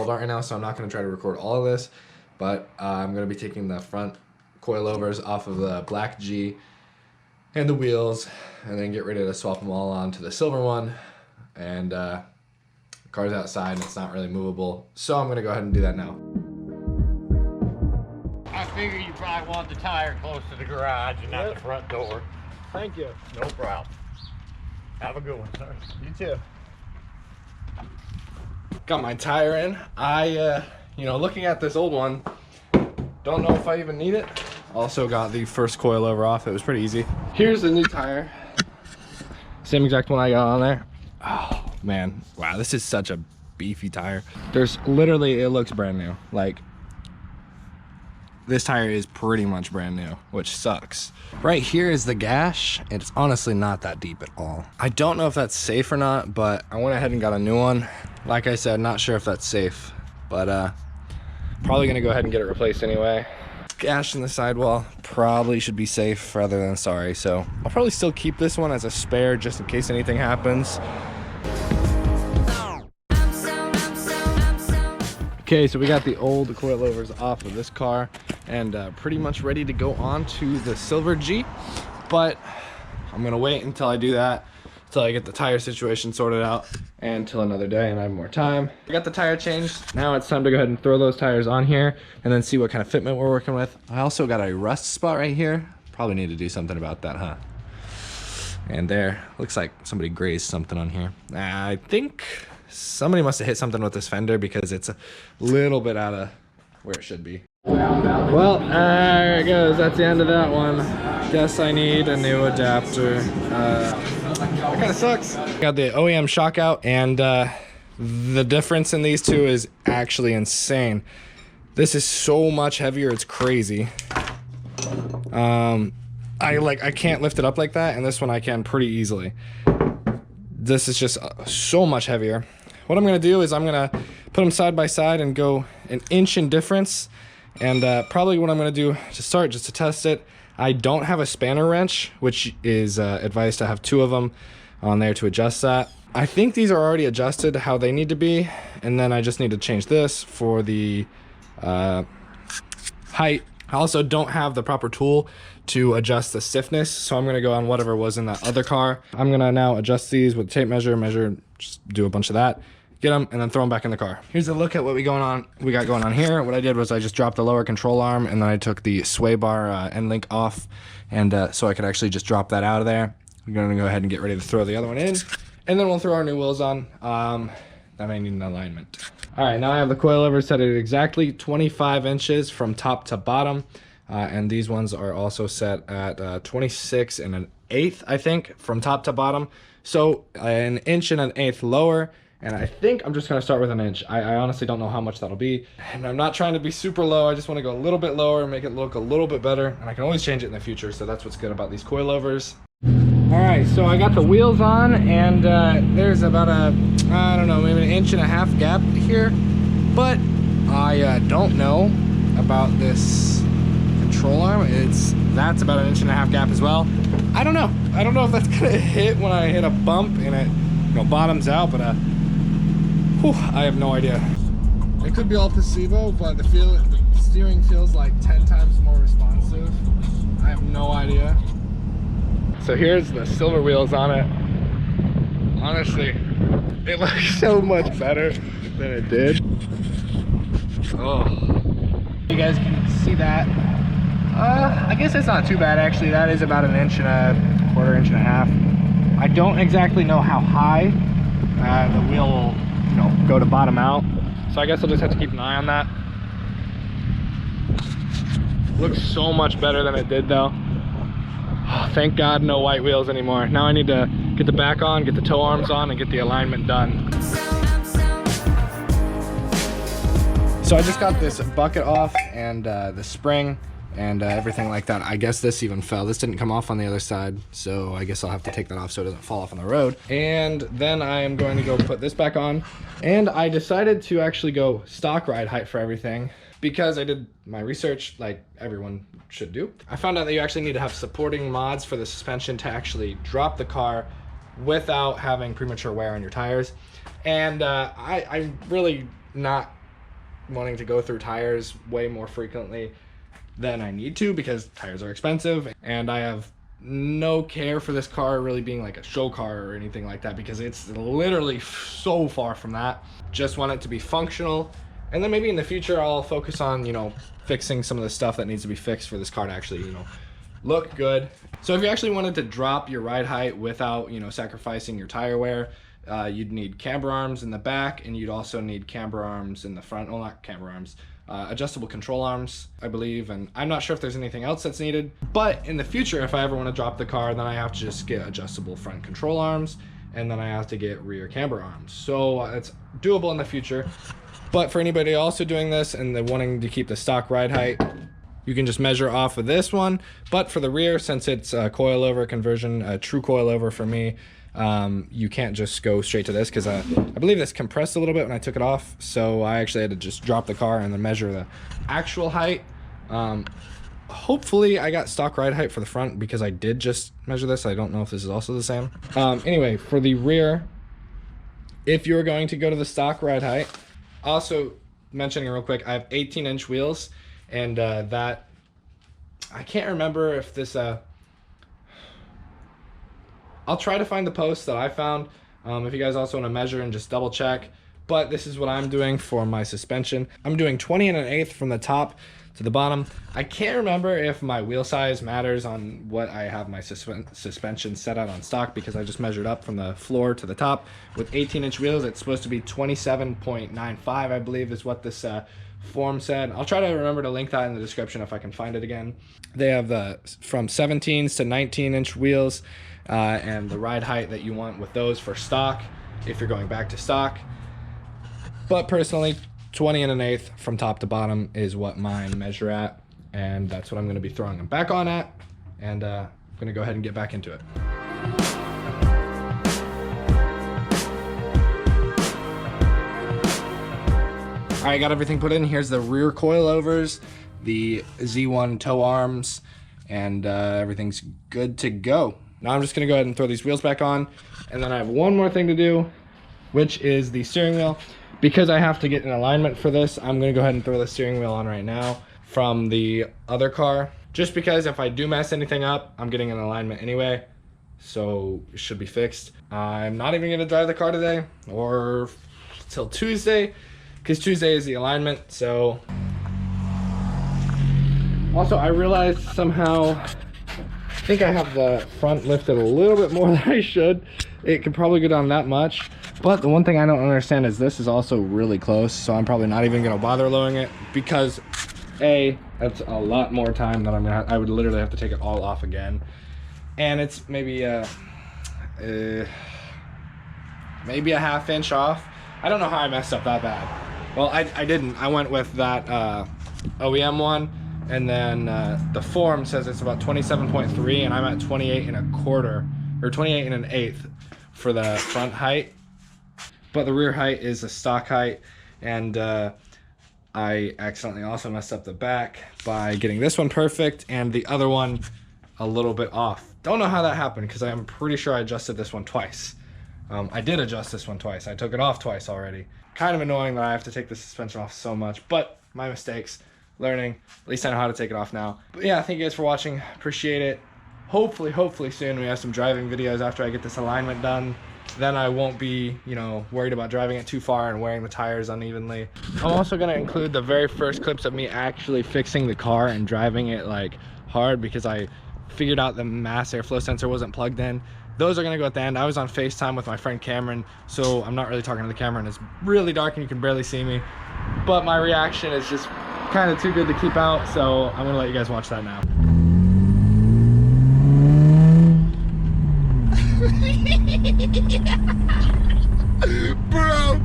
involved aren't right now, so I'm not going to try to record all of this, but I'm going to be taking the front coilovers off of the black G and the wheels, and then get ready to swap them all onto the silver one. And the car's outside and it's not really movable, so I'm going to go ahead and do that now. I figure you probably want the tire close to the garage and not the front door. Thank you. No problem. Have a good one, sir. You too. Got my tire in. Looking at this old one, don't know if I even need it. Also got the first coilover off. It was pretty easy. Here's the new tire. Same exact one I got on there. Oh man, wow, this is such a beefy tire. There's literally, it looks brand new. Like, this tire is pretty much brand new, which sucks. Right here is the gash, and it's honestly not that deep at all. I don't know if that's safe or not, but I went ahead and got a new one. Like I said, not sure if that's safe, but probably gonna go ahead and get it replaced anyway. Gash in the sidewall probably should be safe rather than sorry, so I'll probably still keep this one as a spare just in case anything happens. Okay, so we got the old coilovers off of this car and pretty much ready to go on to the silver G, but I'm gonna wait until I do that, until I get the tire situation sorted out, and until another day and I have more time. I got the tire changed. Now it's time to go ahead and throw those tires on here and then see what kind of fitment we're working with. I also got a rust spot right here. Probably need to do something about that, huh? And there, looks like somebody grazed something on here. I think somebody must have hit something with this fender because it's a little bit out of where it should be. Well, there it goes. That's the end of that one. Guess I need a new adapter. That kind of sucks. Got the OEM shock out, and the difference in these two is actually insane. This is so much heavier, it's crazy. I can't lift it up like that, and this one I can pretty easily. This is just so much heavier. What I'm gonna do is I'm gonna put them side by side and go an inch in difference. And probably what I'm gonna do to start, just to test it, I don't have a spanner wrench, which is advised to have 2 of them on there to adjust that. I think these are already adjusted how they need to be, and then I just need to change this for the height. I also don't have the proper tool to adjust the stiffness, so I'm gonna go on whatever was in that other car. I'm gonna now adjust these with a tape measure, just do a bunch of that, get them, and then throw them back in the car. Here's a look at what we got going on here. What I did was I just dropped the lower control arm, and then I took the sway bar end link off, and so I could actually just drop that out of there. We're gonna go ahead and get ready to throw the other one in, and then we'll throw our new wheels on. That may need an alignment. All right, now I have the coilover set at exactly 25 inches from top to bottom. And these ones are also set at 26 and an eighth, I think, from top to bottom. So an inch and an eighth lower. And I think I'm just gonna start with an inch. I honestly don't know how much that'll be. And I'm not trying to be super low. I just wanna go a little bit lower and make it look a little bit better. And I can always change it in the future. So that's what's good about these coilovers. All right, so I got the wheels on, and there's about I don't know, maybe an inch and a half gap here. But I don't know about this control arm. That's about an inch and a half gap as well. I don't know if that's gonna hit when I hit a bump and it bottoms out, but I have no idea. It could be all placebo, but the steering feels like 10 times more responsive. I have no idea. So here's the silver wheels on it. Honestly, it looks so much better than it did. Oh, you guys can see that. I guess it's not too bad actually. That is about an inch and a quarter, inch and a half. I don't exactly know how high the wheel will, go to bottom out. So I guess I'll just have to keep an eye on that. Looks so much better than it did though. Oh, thank God no white wheels anymore. Now I need to get the back on, get the toe arms on, and get the alignment done. So I just got this bucket off and the spring and everything like that. I guess this even fell. This didn't come off on the other side, so I guess I'll have to take that off so it doesn't fall off on the road. And then I am going to go put this back on. And I decided to actually go stock ride height for everything because I did my research like everyone should do. I found out that you actually need to have supporting mods for the suspension to actually drop the car without having premature wear on your tires. And I'm really not wanting to go through tires way more frequently than I need to because tires are expensive, and I have no care for this car really being like a show car or anything like that because it's literally so far from that. Just want it to be functional, and then maybe in the future I'll focus on, you know, fixing some of the stuff that needs to be fixed for this car to actually, you know, look good. So if you actually wanted to drop your ride height without, you know, sacrificing your tire wear, you'd need camber arms in the back, and you'd also need camber arms in the front. Well, not camber arms, adjustable control arms, I believe, and I'm not sure if there's anything else that's needed. But in the future, if I ever want to drop the car, then I have to just get adjustable front control arms, and then I have to get rear camber arms. So it's doable in the future. But for anybody also doing this and they're wanting to keep the stock ride height, you can just measure off of this one. But for the rear, since it's a coilover conversion, a true coilover for me, you can't just go straight to this because I believe this compressed a little bit when I took it off. So I actually had to just drop the car and then measure the actual height. Hopefully I got stock ride height for the front because I did just measure this. I don't know if this is also the same. Anyway, for the rear, if you're going to go to the stock ride height, also mentioning real quick, I have 18-inch wheels, and that I can't remember if this I'll try to find the post that I found if you guys also want to measure and just double check. But this is what I'm doing for my suspension. I'm doing 20 1/8 from the top to the bottom. I can't remember if my wheel size matters on what I have my suspension set out on stock, because I just measured up from the floor to the top. With 18-inch wheels, it's supposed to be 27.95, I believe is what this form said. I'll try to remember to link that in the description if I can find it again. They have the from 17s to 19-inch wheels, and the ride height that you want with those for stock if you're going back to stock. But personally, 20 1/8 from top to bottom is what mine measure at, and that's what I'm going to be throwing them back on at, and I'm going to go ahead and get back into it. All right, got everything put in. Here's the rear coilovers, the Z1 toe arms, and everything's good to go. Now I'm just gonna go ahead and throw these wheels back on, and then I have one more thing to do, which is the steering wheel. Because I have to get an alignment for this, I'm gonna go ahead and throw the steering wheel on right now from the other car. Just because if I do mess anything up, I'm getting an alignment anyway, so it should be fixed. I'm not even gonna drive the car today or till Tuesday, because Tuesday is the alignment. So also I realized somehow, I think I have the front lifted a little bit more than I should. It could probably go down that much. But the one thing I don't understand is this is also really close, so I'm probably not even gonna bother lowering it, because A, that's a lot more time that I would literally have to take it all off again. And it's maybe a ½ inch off. I don't know how I messed up that bad. Well, I didn't. I went with that OEM one, and then the form says it's about 27.3, and I'm at 28 1/4 or 28 1/8 for the front height. But the rear height is a stock height, and I accidentally also messed up the back by getting this one perfect and the other one a little bit off. Don't know how that happened, because I'm pretty sure I adjusted this one twice. I did adjust this one twice. I took it off twice already. Kind of annoying that I have to take the suspension off so much, but my mistakes. Learning. At least I know how to take it off now. But yeah, thank you guys for watching. Appreciate it. Hopefully soon we have some driving videos after I get this alignment done. Then I won't be, you know, worried about driving it too far and wearing the tires unevenly. I'm also going to include the very first clips of me actually fixing the car and driving it like hard, because I figured out the mass airflow sensor wasn't plugged in. Those are going to go at the end. I was on FaceTime with my friend Cameron, so I'm not really talking to the camera, and it's really dark and you can barely see me. But my reaction is just kind of too good to keep out, so I'm going to let you guys watch that now. Bro!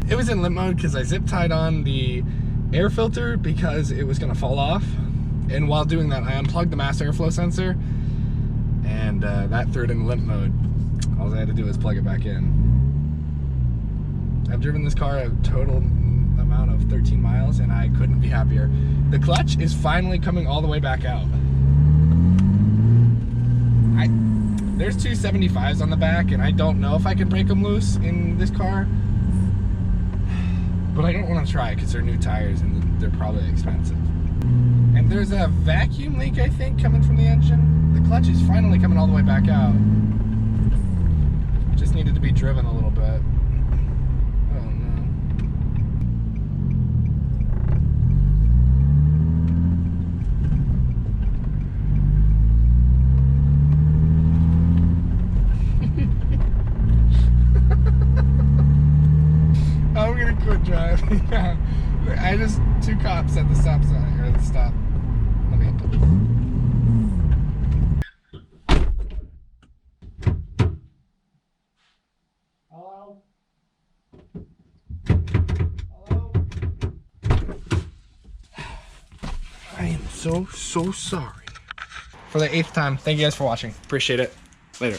It was in limp mode because I zip tied on the air filter because it was gonna fall off. And while doing that, I unplugged the mass airflow sensor, and that threw it in limp mode. All I had to do was plug it back in. I've driven this car a total amount of 13 miles, and I couldn't be happier. The clutch is finally coming all the way back out. There's two 75s on the back, and I don't know if I can break them loose in this car. But I don't want to try because they're new tires and they're probably expensive. And there's a vacuum leak, I think, coming from the engine. The clutch is finally coming all the way back out. Just needed to be driven a little bit. Oh no. I'm gonna quit driving. I just, two cops at the stop sign, or the stop. Let me Hello? Hello? I am so sorry. For the 8th time, thank you guys for watching. Appreciate it. Later.